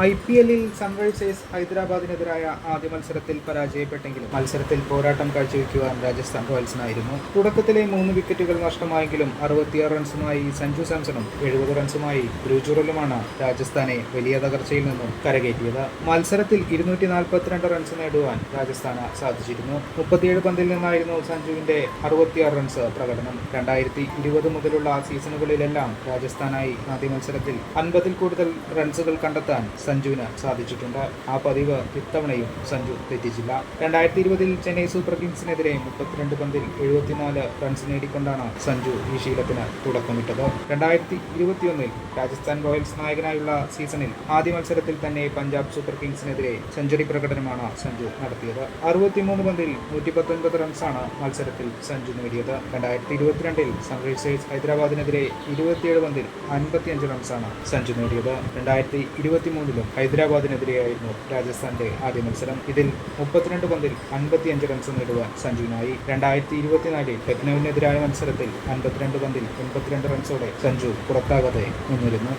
IPL-ൽ Sunrisers ഹൈദരാബാദിനെതിരായ ആദ്യ മത്സരത്തിൽ പരാജയപ്പെട്ടെങ്കിലും മത്സരത്തിൽ പോരാട്ടം കാഴ്ചവെക്കുവാൻ രാജസ്ഥാൻ റോയൽസിനായിരുന്നു. തുടക്കത്തിലെ 3 വിക്കറ്റുകൾ നഷ്ടമായെങ്കിലും 66 റൺസുമായി സഞ്ജു സാംസണും 70 റൺസുമായി ധ്രുവ് ജുറലുമാണ് രാജസ്ഥാനെ വലിയ തകർച്ചയിൽ നിന്നും കരകയറ്റിയത്. മത്സരത്തിൽ 242 റൺസ് നേടുവാൻ രാജസ്ഥാന് സാധിച്ചിരുന്നു. 37 പന്തിൽ നിന്നായിരുന്നു സഞ്ജുവിന്റെ 66 റൺസ് പ്രകടനം. 2020 മുതലുള്ള സീസണുകളിലെല്ലാം രാജസ്ഥാനായി ആദ്യ മത്സരത്തിൽ 50-ൽ കൂടുതൽ റൺസുകൾ കണ്ടെത്താൻ സഞ്ജുവിന് സാധിച്ചിട്ടുണ്ട്. ആ പതിവ് ഇത്തവണയും സഞ്ജു തെറ്റിച്ചില്ല. 2020-ൽ ചെന്നൈ സൂപ്പർ കിങ്സിനെതിരെ 32 പന്തിൽ 74 റൺസ് നേടിക്കൊണ്ടാണ് സഞ്ജു ഈ ശീലത്തിന് തുടക്കമിട്ടത്. 2021-ൽ രാജസ്ഥാൻ റോയൽസ് നായകനായുള്ള സീസണിൽ ആദ്യ മത്സരത്തിൽ തന്നെ പഞ്ചാബ് സൂപ്പർ കിങ്സിനെതിരെ സെഞ്ചുറി പ്രകടനമാണ് സഞ്ജു നടത്തിയത്. 63 പന്തിൽ 119 റൺസാണ് മത്സരത്തിൽ സഞ്ജു നേടിയത്. 2022-ൽ സൺറൈസേഴ്സ് ഹൈദരാബാദിനെതിരെ 27 പന്തിൽ 55 റൺസാണ് സഞ്ജു നേടിയത്. 2023-ലും ഹൈദരാബാദിനെതിരെയായിരുന്നു രാജസ്ഥാന്റെ ആദ്യ മത്സരം. ഇതിൽ 32 പന്തിൽ 55 റൺസ് നേടുവാൻ സഞ്ജുവിനായി. 2024-ൽ ലക്നൌവിനെതിരായ മത്സരത്തിൽ 52 പന്തിൽ 82 റൺസോടെ സഞ്ജു പുറത്താകാതെ നിന്നിരുന്നു.